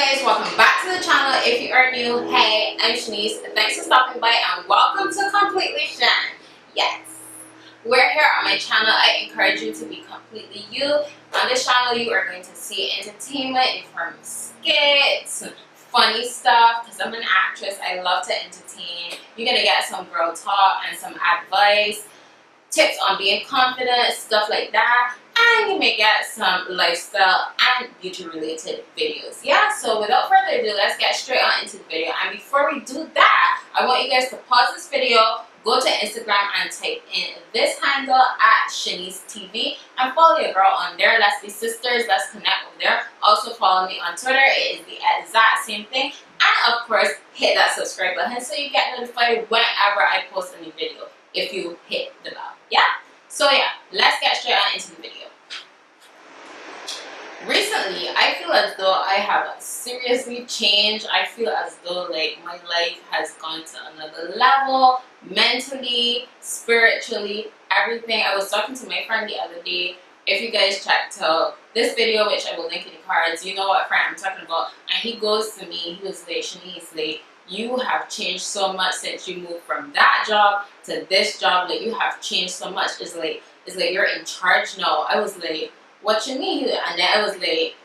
guys, welcome back to the channel. If you are new, hey, I'm Shanice. Thanks for stopping by and welcome to Completely Shan. Yes, we're here on my channel. I encourage you to be completely you. On this channel, you are going to see entertainment in form of skits, funny stuff, because I'm an actress. I love to entertain. You're going to get some girl talk and some advice, tips on being confident, stuff like that. And you may get some lifestyle and beauty related videos. Yeah, so without further ado, let's get straight on into the video. And before we do that, I want you guys to pause this video, go to Instagram and type in this handle at Shanice TV and follow your girl on there. Let's be sisters, let's connect over there. Also follow me on Twitter, it is the exact same thing. And of course, hit that subscribe button so you get notified whenever I post a new video if you hit the bell. Yeah? So yeah, let's get straight on into the video. Recently, I feel as though I have seriously changed. I feel as though like my life has gone to another level, mentally, spiritually, everything. I was talking to my friend the other day. If you guys checked out this video, which I will link in the cards, you know what friend I'm talking about. And he goes to me, he was like, Shanice, like, you have changed so much since you moved from that job to this job. Like, you have changed so much. It's like you're in charge now. I was like, what you mean? And then I was like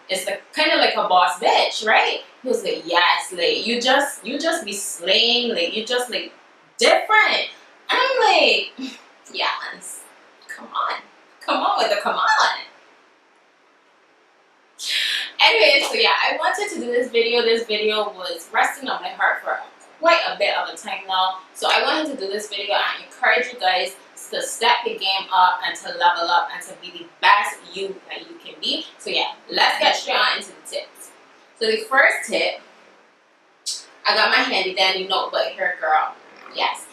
it's like kind of like a boss bitch, right? He was like, yes, like you just be slaying, like you just like different. And I'm like, yes, come on with the come on. Anyway, so yeah, I wanted to do this video. This video was resting on my heart for quite a bit of a time now. So I wanted to do this video and encourage you guys to step the game up and to level up and to be the best you that you can be. So yeah, let's get straight on into the tips. So the first tip, I got my handy dandy notebook here, girl. Yes.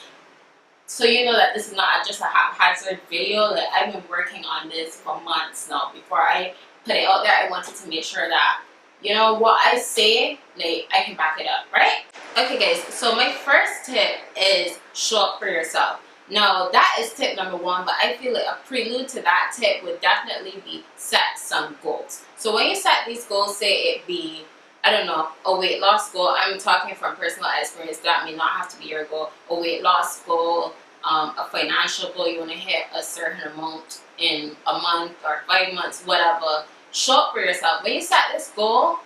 So you know that this is not just a haphazard video. Like, I've been working on this for months now. Before I put it out there, I wanted to make sure that, you know, what I say, like, I can back it up, right? Okay guys, so my first tip is show up for yourself. Now, that is tip number one, but I feel like a prelude to that tip would definitely be set some goals. So when you set these goals, say it be, I don't know, a weight loss goal. I'm talking from personal experience. That may not have to be your goal. A weight loss goal, a financial goal. You want to hit a certain amount in a month or 5 months, whatever. Show up for yourself. When you set this goal,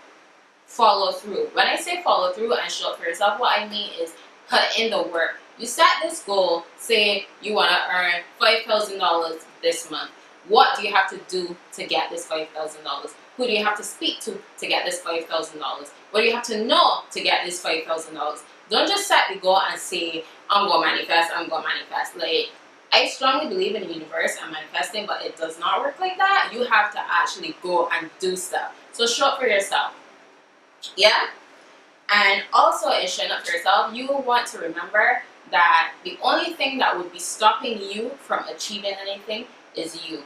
follow through. When I say follow through and show up for yourself, what I mean is put in the work. You set this goal, say you want to earn $5,000 this month. What do you have to do to get this $5,000? Who do you have to speak to get this $5,000? What do you have to know to get this $5,000? Don't just set the goal and say, I'm going to manifest, I'm going to manifest. Like, I strongly believe in the universe and manifesting, but it does not work like that. You have to actually go and do stuff. So show up for yourself. Yeah? And also in showing up for yourself, you want to remember that the only thing that would be stopping you from achieving anything is you.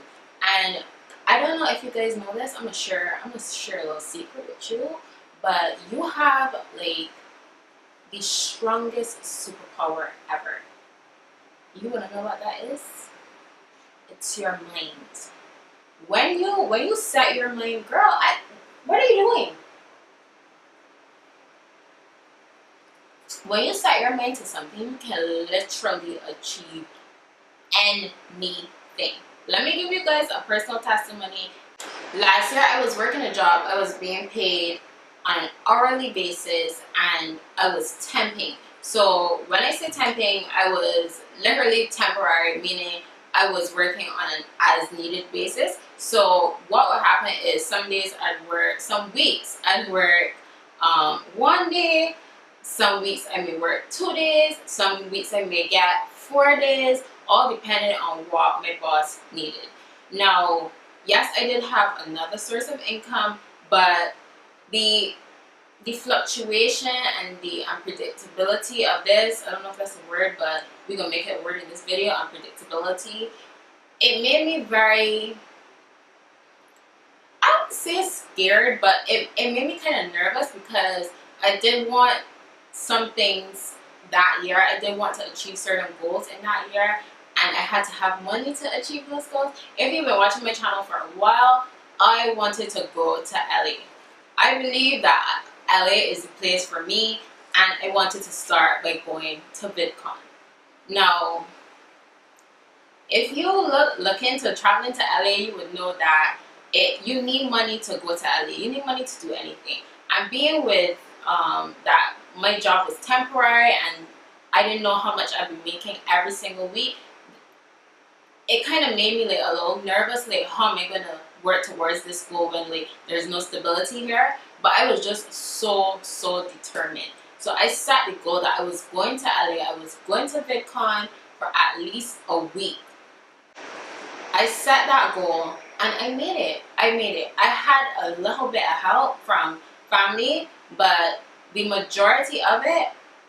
And I don't know if you guys know this, I'm gonna share a little secret with you, but you have like the strongest superpower ever. You wanna know what that is? It's your mind. When you set your mind, girl, what are you doing? When you set your mind to something, you can literally achieve anything. Let me give you guys a personal testimony. Last year, I was working a job. I was being paid on an hourly basis, and I was temping. So when I say temping, I was literally temporary, meaning I was working on an as-needed basis. So what would happen is some days I'd work, some weeks I'd work 1 day. Some weeks I may work 2 days, some weeks I may get 4 days, all depending on what my boss needed. Now, yes, I did have another source of income, but the fluctuation and the unpredictability of this, I don't know if that's a word, but we're going to make it a word in this video, unpredictability, it made me very, I wouldn't say scared, but it made me kind of nervous because I did want some things that year. I did want to achieve certain goals in that year, and I had to have money to achieve those goals. If you've been watching my channel for a while, I wanted to go to LA. I believe that LA is the place for me, and I wanted to start by going to VidCon. Now, if you look into traveling to LA, you would know that you need money to go to LA. You need money to do anything. And being with that my job was temporary and I didn't know how much I'd be making every single week, it kind of made me like a little nervous, like how am I gonna work towards this goal when like there's no stability here. But I was just so determined. So I set the goal that I was going to LA, I was going to VidCon for at least a week. I set that goal and I made it. I had a little bit of help from family, but the majority of it,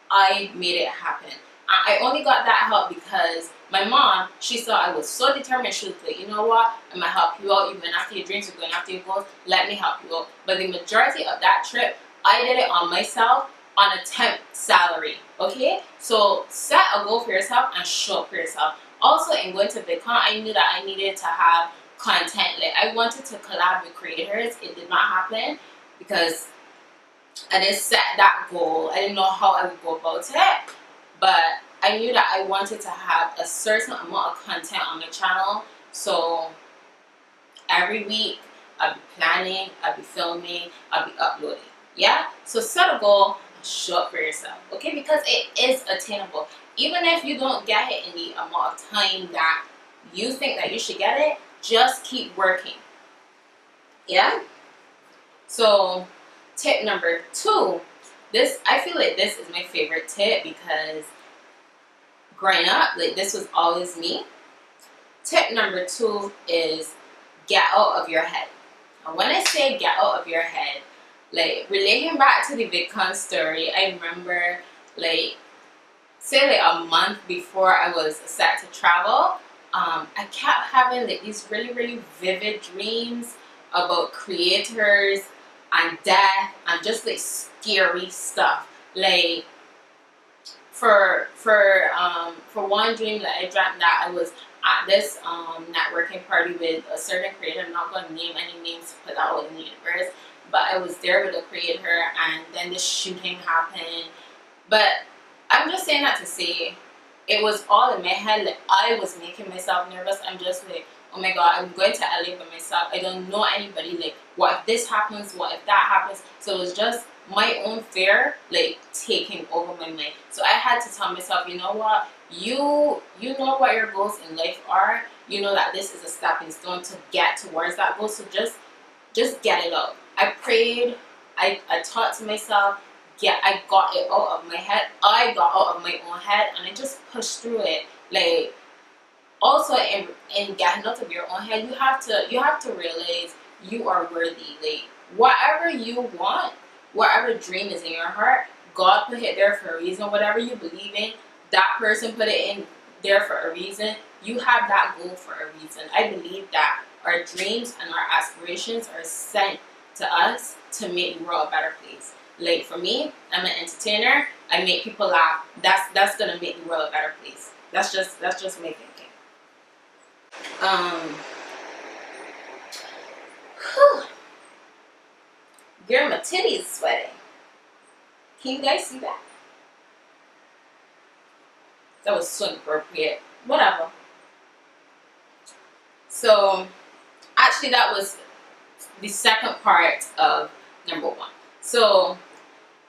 I made it happen. I only got that help because my mom, she saw I was so determined. She was like, you know what, I'm gonna help you out. You're going after your dreams, you're going after your goals, let me help you out. But the majority of that trip, I did it on myself on a temp salary, okay? So set a goal for yourself and show up for yourself. Also, in going to VidCon, I knew that I needed to have content. Like, I wanted to collab with creators. It did not happen because I didn't set that goal. I didn't know how I would go about it, but I knew that I wanted to have a certain amount of content on my channel. So every week, I'll be planning, I'll be filming, I'll be uploading. Yeah? So set a goal, show up for yourself, okay? Because it is attainable. Even if you don't get it in the amount of time that you think that you should get it, just keep working. Yeah? So tip number 2, I feel like this is my favorite tip because growing up, like this was always me. Tip number 2 is get out of your head. And when I say get out of your head, like relating back to the VidCon story, I remember like say like a month before I was set to travel, I kept having like these really vivid dreams about creators and death and just like scary stuff. Like for one dream that I dreamt that I was at this networking party with a certain creator. I'm not going to name any names to put that out in the universe, but I was there with a creator and then this shooting happened. But I'm just saying that to say it was all in my head. Like I was making myself nervous. I'm just like, oh my god, I'm going to LA by myself. I don't know anybody. Like, what if this happens? What if that happens? So it was just my own fear like taking over my mind. So I had to tell myself, you know what? You know what your goals in life are. You know that this is a stepping stone to get towards that goal. So just get it out. I prayed. I talked to myself. Yeah, I got it out of my head. I got out of my own head and I just pushed through it. Like also in getting out of your own head, you have to realize you are worthy. Like whatever you want, whatever dream is in your heart, God put it there for a reason. Whatever you believe in, that person put it in there for a reason. You have that goal for a reason. I believe that our dreams and our aspirations are sent to us to make the world a better place. Like for me, I'm an entertainer. I make people laugh. That's gonna make the world a better place. That's just my thinking. Girl, my titty is sweating. Can you guys see that? That was so inappropriate. Whatever. So, actually, that was the second part of number 1. So,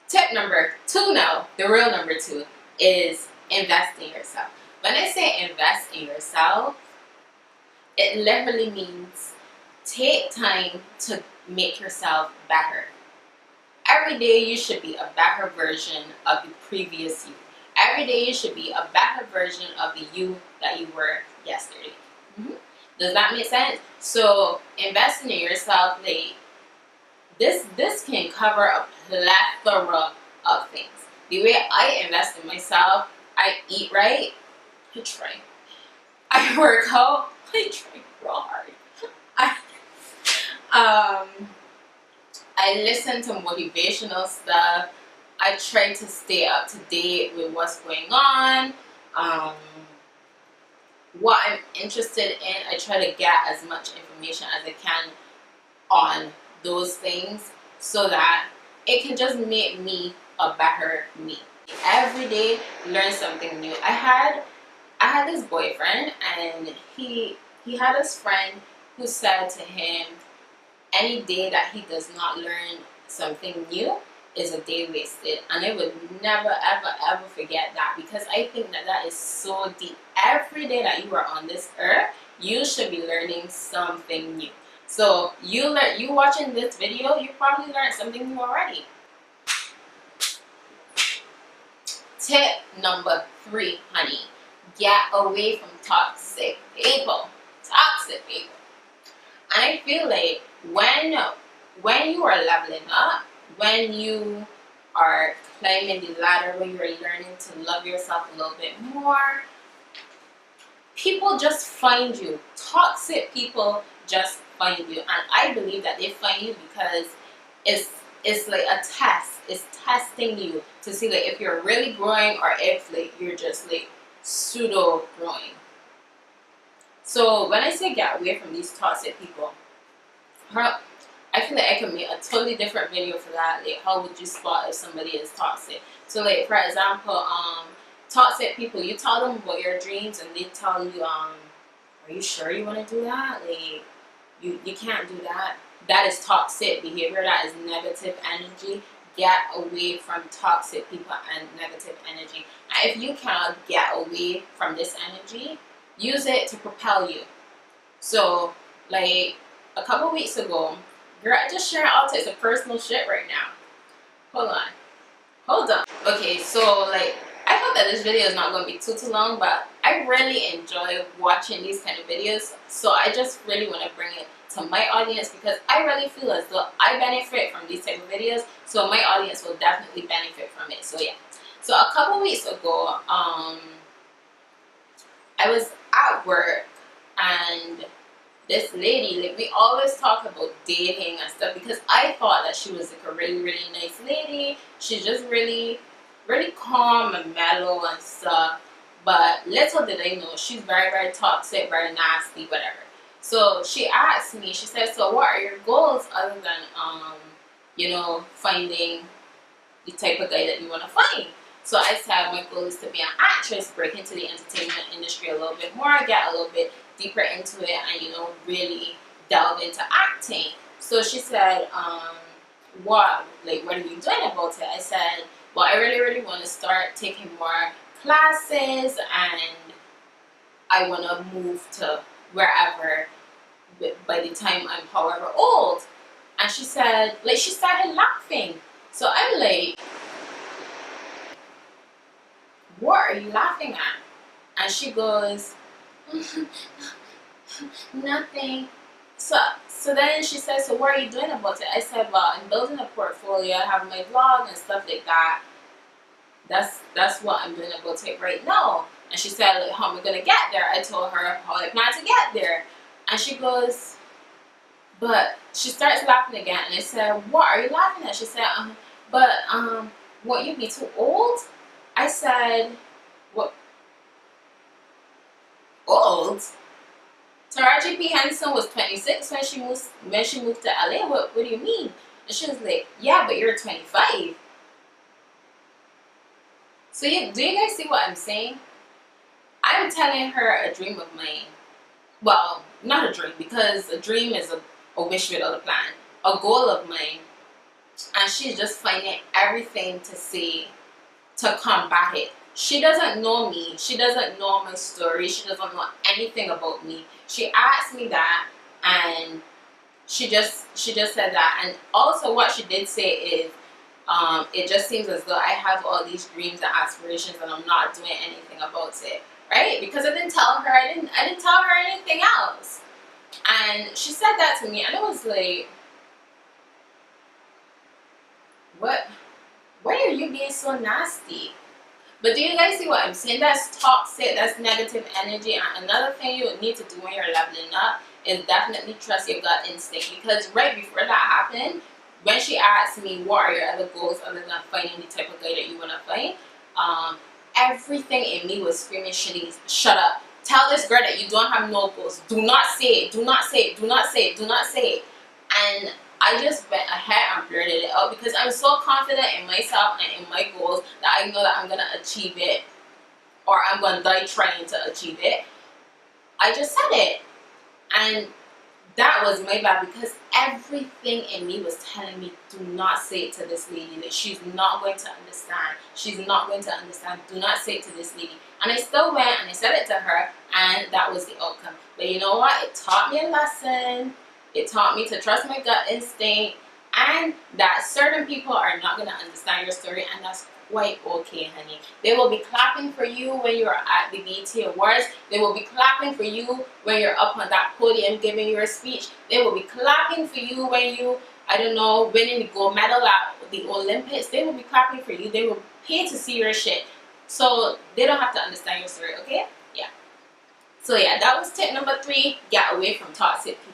tip number 2 now, the real number 2, is invest in yourself. When I say invest in yourself, it literally means take time to make yourself better. Every day you should be a better version of the previous you. Every day you should be a better version of the you that you were yesterday. Does that make sense? So investing in yourself, like this can cover a plethora of things. The way I invest in myself, I eat right, I try. I work out, I try real hard. I listen to motivational stuff. I try to stay up to date with what's going on. What I'm interested in, I try to get as much information as I can on those things. so that it can just make me a better me. Every day, learn something new. I had this boyfriend, and he had this friend who said to him, any day that he does not learn something new is a day wasted. And I would never ever ever forget that, because I think that that is so deep. Every day that you are on this earth, you should be learning something new. So you watching this video, you probably learned something new already. Tip number 3, honey. Get away from toxic people. Toxic people. And I feel like when you are leveling up, when you are climbing the ladder, when you are learning to love yourself a little bit more, people just find you. Toxic people just find you. And I believe that they find you because it's like a test. It's testing you to see like if you're really growing or if like you're just like pseudo growing. So when I say get away from these toxic people, I feel like I can make a totally different video for that. Like, how would you spot if somebody is toxic? So like, for example, toxic people, you tell them about your dreams and they tell you, are you sure you want to do that? Like, you can't do that. That is toxic behavior. That is negative energy. Get away from toxic people and negative energy. And if you cannot get away from this energy, use it to propel you. So like a couple weeks ago, girl, I just sharing all types of personal shit right now. Hold on. Okay, so like, I hope that this video is not going to be too long, but I really enjoy watching these kind of videos. So I just really want to bring it to my audience because I really feel as though I benefit from these type of videos. So my audience will definitely benefit from it. So yeah. So a couple weeks ago, I was at work, and this lady, like, we always talk about dating and stuff because I thought that she was like a really, really nice lady. She's just really, really calm and mellow and stuff. But little did I know, she's very, very toxic, very nasty, whatever. So she asked me, she said, so what are your goals other than, you know, finding the type of guy that you want to find? So I said my goal is to be an actress, break into the entertainment industry a little bit more, get a little bit deeper into it, and, you know, really delve into acting. So she said, what are you doing about it? I said, well, I really, really want to start taking more classes, and I want to move to wherever by the time I'm however old. And she said, like, she started laughing. So I'm like, what are you laughing at? And she goes, nothing. So then she said, so what are you doing about it? I said, well, I'm building a portfolio, I have my vlog and stuff like that. That's what I'm doing about it right now. And she said, like, how am I gonna get there? I told her how I plan to get there. And she goes, but she starts laughing again. And I said, what are you laughing at? She said, won't you be too old? I said, what? Old? Taraji P. Henson was 26 when she moved to LA. What do you mean? And she was like, yeah, but you're 25. So do you guys see what I'm saying? I'm telling her a dream of mine. Well, not a dream, because a dream is a wish without a plan. A goal of mine. And she's just finding everything to say to combat it. She doesn't know me. She doesn't know my story. She doesn't know anything about me. She asked me that, and she just said that. And also what she did say is, it just seems as though I have all these dreams and aspirations and I'm not doing anything about it, right? Because I didn't tell her, I didn't tell her anything else. And she said that to me, and it was like, what? Why are you being so nasty? But do you guys see what I'm saying? That's toxic, that's negative energy. And another thing you need to do when you're leveling up is definitely trust your gut instinct. Because right before that happened, when she asked me what are your other goals other than finding the type of guy that you want to find, everything in me was screaming, Shanice, shut up. Tell this girl that you don't have no goals. Do not say it. Do not say it. Do not say it. Do not say it. And I just went ahead and blurted it out because I'm so confident in myself and in my goals that I know that I'm gonna achieve it, or I'm gonna die trying to achieve it. I just said it, and that was my bad because everything in me was telling me, do not say it to this lady. Like, she's not going to understand. She's not going to understand. Do not say it to this lady. And I still went and I said it to her, and that was the outcome. But you know what? It taught me a lesson. It taught me to trust my gut instinct, and that certain people are not going to understand your story, and that's quite okay, honey. They will be clapping for you when you're at the BET Awards. They will be clapping for you when you're up on that podium giving your speech. They will be clapping for you when you, I don't know, winning the gold medal at the Olympics. They will be clapping for you. They will pay to see your shit. So they don't have to understand your story, okay? Yeah. So yeah, that was tip number 3. Get away from toxic people.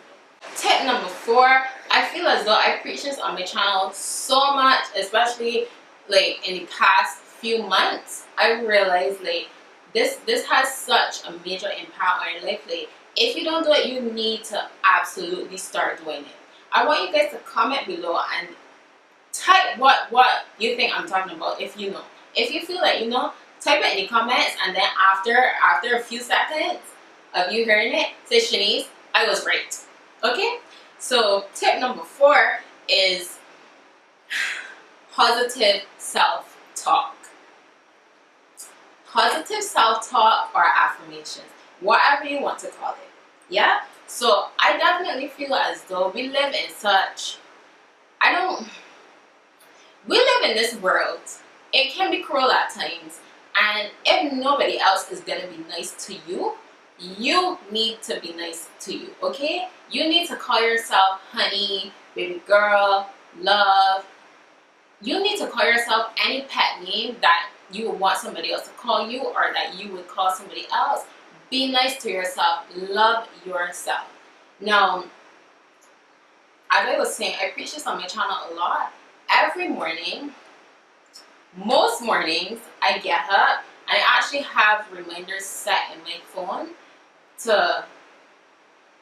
Tip number 4. I feel as though I preach this on my channel so much, especially like in the past few months. I realized like this has such a major impact on your life. Like, if you don't do it, you need to absolutely start doing it. I want you guys to comment below and type what you think I'm talking about. If you know, if you feel like you know, type it in the comments, and then after a few seconds of you hearing it, say, Shanice, I was right. Okay? So tip number 4 is positive self-talk. Positive self-talk or affirmations, whatever you want to call it. Yeah? So I definitely feel as though we live in such, we live in this world. It can be cruel at times, and if nobody else is gonna be nice to you, you need to be nice to you, okay? You need to call yourself honey, baby girl, love. You need to call yourself any pet name that you would want somebody else to call you, or that you would call somebody else. Be nice to yourself. Love yourself. Now, as I was saying, I preach this on my channel a lot. Every morning, most mornings, I get up and I actually have reminders set in my phone to,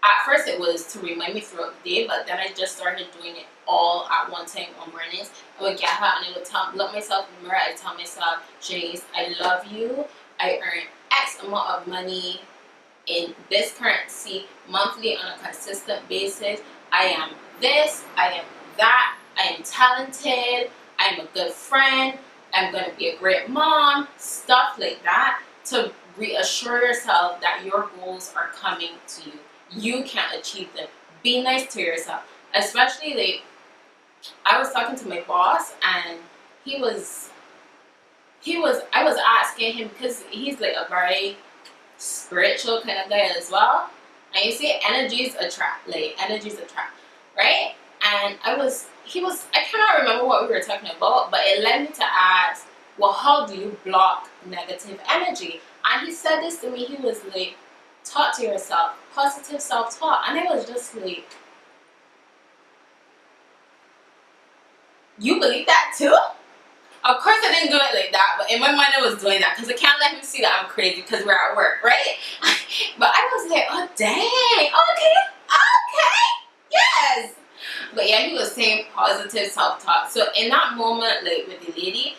at first it was to remind me throughout the day, but then I just started doing it all at one time on mornings. I would get up and I would look myself in the mirror. I tell myself, Janice, I love you. I earn X amount of money in this currency monthly on a consistent basis. I am this, I am that, I am talented, I'm a good friend, I'm going to be a great mom, stuff like that, to reassure yourself that your goals are coming to you. You can achieve them. Be nice to yourself. Especially, like, I was talking to my boss, and I was asking him, because he's like a very spiritual kind of guy as well. And you see, energies attract, right? And I cannot remember what we were talking about, but it led me to ask, well, how do you block negative energy? And he said this to me. He was like, talk to yourself, positive self-talk. And I was just like, you believe that too? Of course I didn't do it like that, but in my mind I was doing that because I can't let him see that I'm crazy because we're at work, right? But I was like, oh dang, okay, yes. But yeah, he was saying positive self-talk. So in that moment, like with the lady,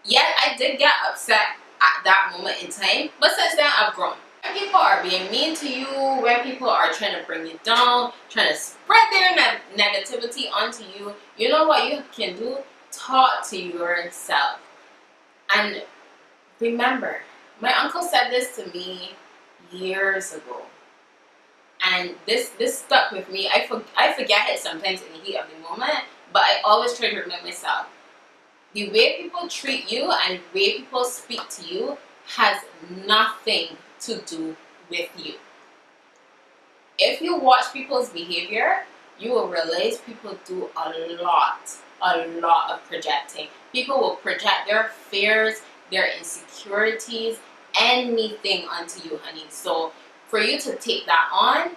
yeah, I did get upset at that moment in time, but since then I've grown. When people are being mean to you, when people are trying to bring you down, trying to spread their negativity onto you, you know what you can do? Talk to yourself. And remember, my uncle said this to me years ago, and this stuck with me. I forget it sometimes in the heat of the moment, but I always try to remind myself. The way people treat you and the way people speak to you has nothing to do with you. If you watch people's behavior, you will realize people do a lot of projecting. People will project their fears, their insecurities, anything onto you, honey. So for you to take that on,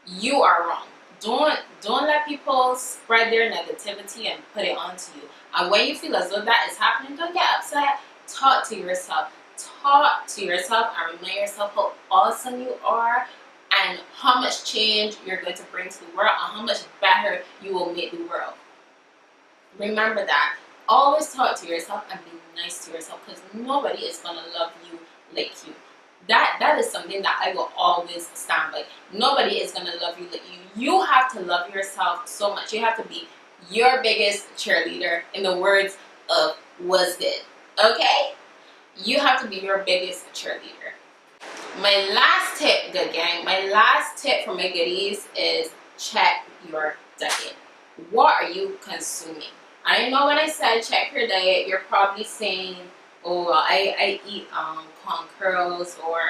you are wrong. Don't let people spread their negativity and put it onto you. And when you feel as though that is happening, don't get upset. Talk to yourself. Talk to yourself and remind yourself how awesome you are, and how much change you're going to bring to the world and how much better you will make the world. Remember that. Always talk to yourself and be nice to yourself, because nobody is going to love you like you. That is something that I will always stand by. Nobody is going to love you like you. You have to love yourself so much. You have to be your biggest cheerleader, in the words of Wizkid. Okay? You have to be your biggest cheerleader. My last tip, good gang, my last tip for my goodies is check your diet. What are you consuming? I know when I said check your diet, you're probably saying, oh, I eat corn curls, or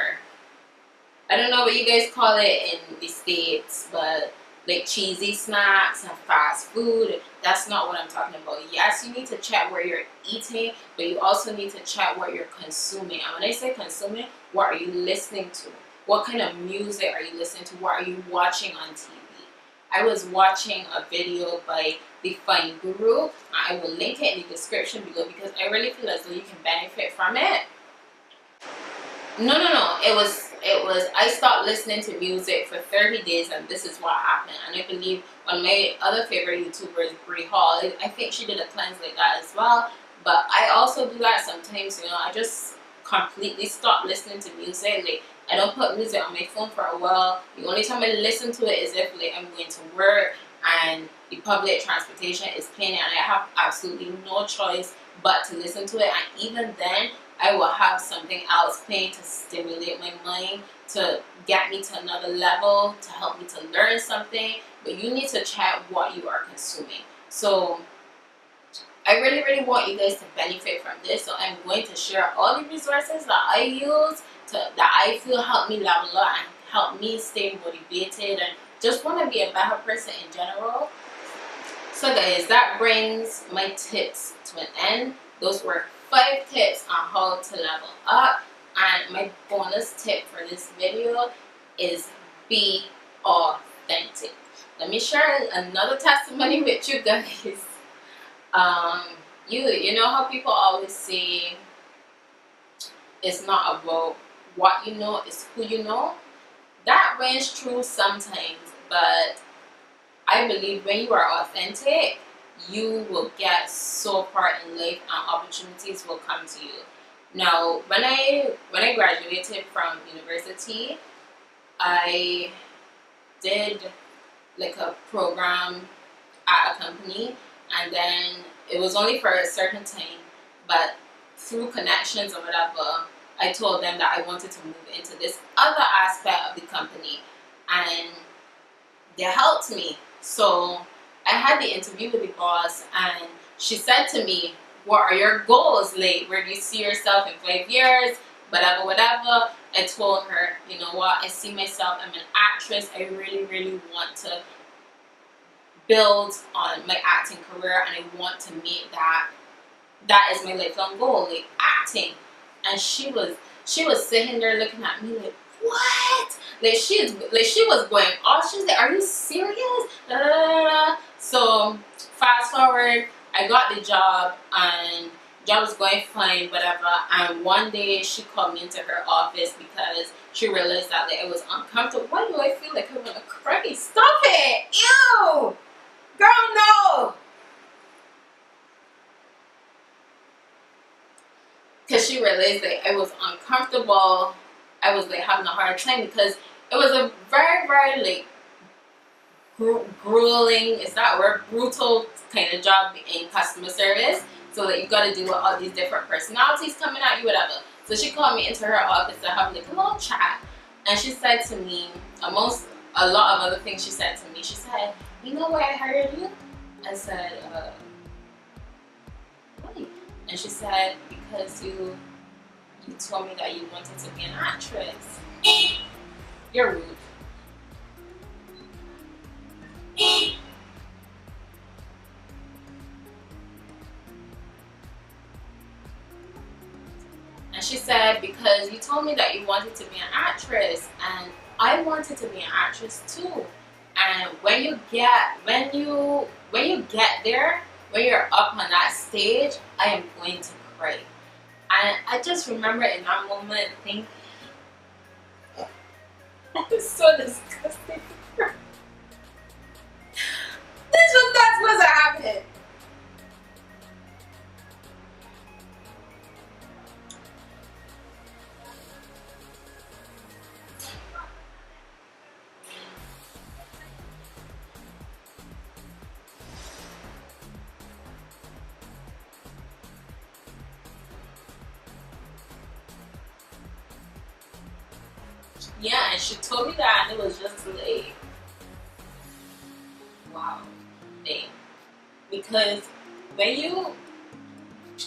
I don't know what you guys call it in the States, but like cheesy snacks and fast food. That's not what I'm talking about. Yes, you need to check where you're eating, but you also need to check what you're consuming. And when I say consuming, what are you listening to? What kind of music are you listening to? What are you watching on TV? I was watching a video by the Fine Guru. I will link it in the description below, because I really feel as though you can benefit from it. No. It was I stopped listening to music for 30 days, and this is what happened. And I believe one of my other favorite YouTubers, Brie Hall, I think she did a cleanse like that as well. But I also do that sometimes, you know. I just completely stop listening to music. Like, I don't put music on my phone for a while. The only time I listen to it is if like I'm going to work and the public transportation is playing, and I have absolutely no choice but to listen to it. And even then, I will have something else playing to stimulate my mind, to get me to another level, to help me to learn something. But you need to check what you are consuming. So I really want you guys to benefit from this. So I'm going to share all the resources that I use, that I feel help me level up and help me stay motivated and just want to be a better person in general. So guys, that brings my tips to an end. Those were 5 tips on how to level up, and my bonus tip for this video is be authentic. Let me share another testimony with you guys. You know how people always say it's not about what you know, it's who you know. That rings true sometimes, but I believe when you are authentic, you will get so far in life and opportunities will come to you. Now, when I graduated from university, I did like a program at a company, and then it was only for a certain time, but through connections or whatever, I told them that I wanted to move into this other aspect of the company, and they helped me. So I had the interview with the boss, and she said to me, what are your goals? Like, where do you see yourself in 5 years? Whatever. I told her, you know what, I see myself, I'm an actress. I really want to build on my acting career, and I want to make that is my lifelong goal, like acting. And she was sitting there looking at me like, what? Like she was going off. She was like, are you serious? Da, da, da, da. So fast forward, I got the job, and the job was going fine, whatever. And one day she called me into her office because she realized that like, it was uncomfortable. Why do I feel like I'm gonna cry? Stop it! Ew! Girl, no! Because she realized that I was uncomfortable. I was like having a hard time because it was a very like grueling, is that word, brutal kind of job in customer service. So that you got to deal with all these different personalities coming at you, whatever. So she called me into her office to have like a little chat, and she said to me, amongst a lot of other things she said to me, she said, you know why I hired you? I said, why? And she said, because you told me that you wanted to be an actress. You're rude. And she said, because you told me that you wanted to be an actress, and I wanted to be an actress too. And when you get there, when you're up on that stage, I am going to cry. And I just remember in that moment thinking, I'm so disgusted. This was not supposed to happen. Yeah, and she told me that, and it was just like, wow, like, because when you,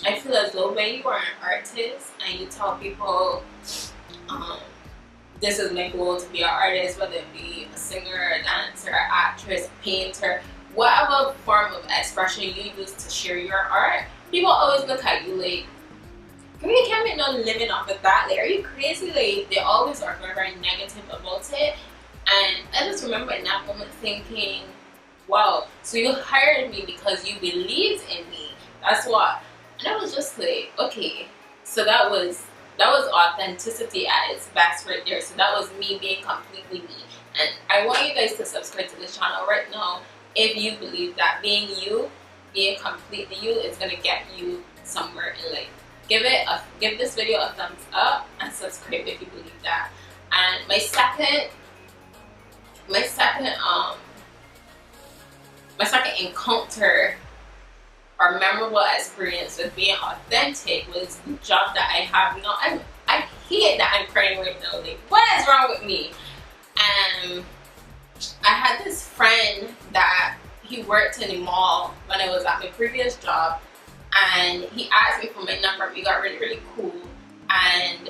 I feel as though when you are an artist and you tell people, um, this is my goal to be an artist, whether it be a singer, a dancer, actress, painter, whatever form of expression you use to share your art, people always look at you like, you can't make no living off of that. Like, are you crazy? Like, they always are very, very negative about it. And I just remember in that moment thinking, wow, so you hired me because you believed in me. That's what. And I was just like, okay. So that was authenticity at its best right there. So that was me being completely me. And I want you guys to subscribe to this channel right now if you believe that being you, being completely you, is gonna get you somewhere in life. Give this video a thumbs up and subscribe if you believe that. And my second encounter or memorable experience with being authentic was the job that I have. You know, I hate that I'm crying right now. Like, what is wrong with me? And I had this friend that he worked in a mall when I was at my previous job. And he asked me for my number. We got really, really cool. And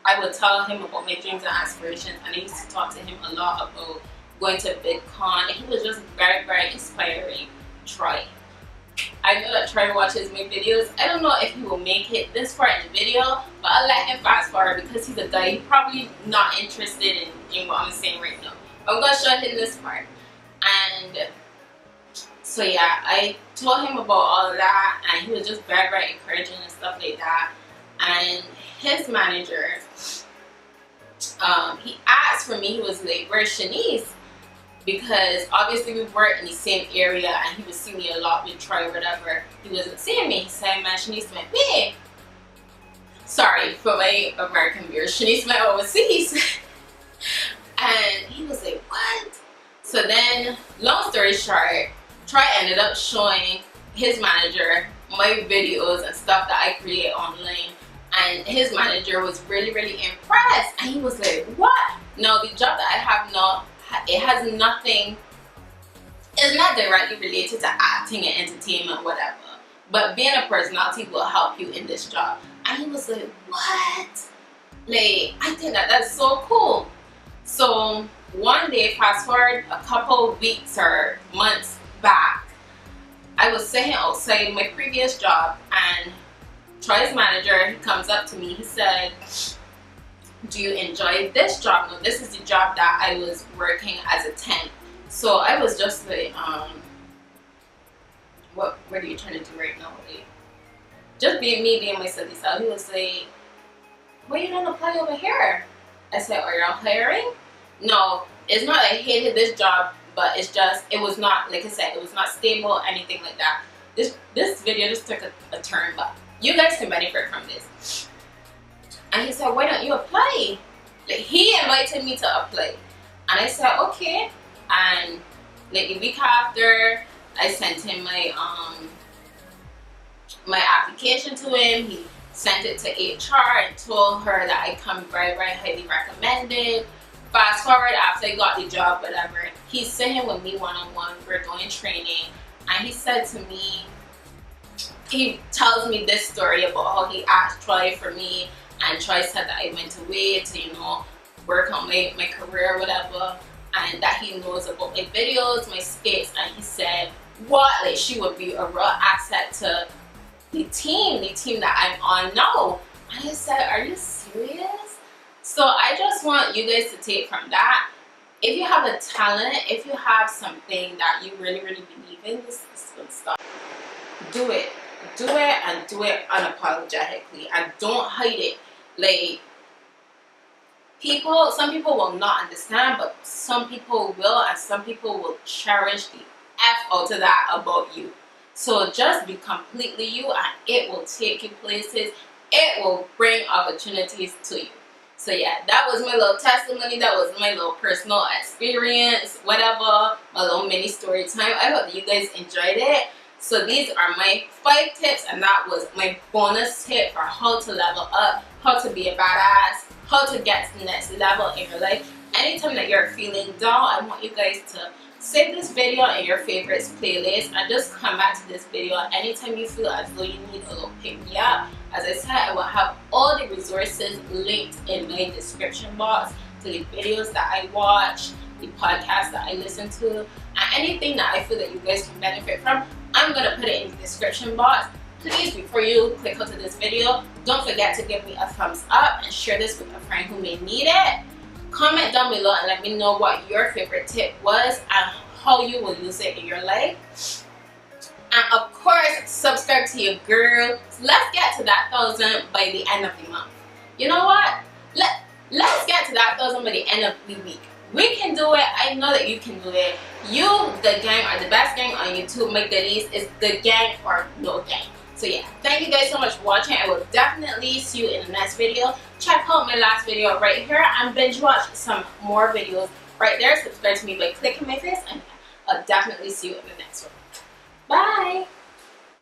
I would tell him about my dreams and aspirations. And I used to talk to him a lot about going to VidCon. And he was just very, very inspiring. Troy. I know that Troy watches my videos. I don't know if he will make it this far in the video, but I'll let him fast forward because he's a guy. He's probably not interested in what I'm saying right now. I'm going to show him this part. And so yeah, I told him about all of that, and he was just very, very encouraging and stuff like that. And his manager, he asked for me. He was like, "Where's Shanice?" Because obviously we work in the same area, and he would see me a lot with Troy or whatever. He wasn't seeing me. He said, "Man, Shanice went big." Sorry for my American viewers. Shanice went overseas. And he was like, "What?" So then, long story short, Troy ended up showing his manager my videos and stuff that I create online, and his manager was really, really impressed, and he was like, "What?" Now the job that I have now, it has nothing, it's not directly related to acting and entertainment, whatever, but being a personality will help you in this job. And he was like, "What?" Like, I think that's so cool. So one day, fast forward a couple weeks or months back, I was sitting outside my previous job, and Troy's manager, he comes up to me. He said, "Do you enjoy this job?" Now, this is the job that I was working as a temp. So I was just like, what are you trying to do right now? Like, just being me, being my silly self. He was like, "Why you don't apply over here?" I said, "Are y'all hiring?" No, it's not I hated this job, but it's just, it was not, like I said, it was not stable, anything like that. This video just took a turn, but you guys can benefit from this. And he said, "Why don't you apply?" Like, he invited me to apply. And I said, okay. And like a week after, I sent him my my application to him. He sent it to HR and told her that I come very, very highly recommended. Fast forward, after I got the job, whatever, he's sitting with me one-on-one. We're doing training, and he said to me, he tells me this story about how he asked Troy for me, and Troy said that I went away to, you know, work on my career or whatever, and that he knows about my videos, my skits, and he said, what, like, she would be a real asset to the team that I'm on now. And I said, are you serious? So I just want you guys to take from that, if you have a talent, if you have something that you really, really believe in, this is good stuff. Do it. Do it, and do it unapologetically, and don't hide it. Like, some people will not understand, but some people will, and some people will cherish the F out of that about you. So just be completely you, and it will take you places. It will bring opportunities to you. So yeah, that was my little testimony. That was my little personal experience, whatever, my little mini story time. I hope that you guys enjoyed it. So these are my 5 tips, and that was my bonus tip for how to level up, how to be a badass, how to get to the next level in your life. Anytime that you're feeling down, I want you guys to save this video in your favorites playlist and just come back to this video anytime you feel as though you need a little pick me up. As I said, I will have all the resources linked in my description box to the videos that I watch, the podcasts that I listen to, and anything that I feel that you guys can benefit from. I'm gonna put it in the description box. Please, before you click onto this video, don't forget to give me a thumbs up and share this with a friend who may need it. Comment down below and let me know what your favorite tip was and how you will use it in your life. And of course, subscribe to your girl. So let's get to that 1,000 by the end of the month. You know what? Let's get to that 1,000 by the end of the week. We can do it. I know that you can do it. You, the gang, are the best gang on YouTube. My goodies is the gang or no gang. So yeah, thank you guys so much for watching. I will definitely see you in the next video. Check out my last video right here and binge watch some more videos right there. Subscribe to me by clicking my face, and I'll definitely see you in the next one. Bye!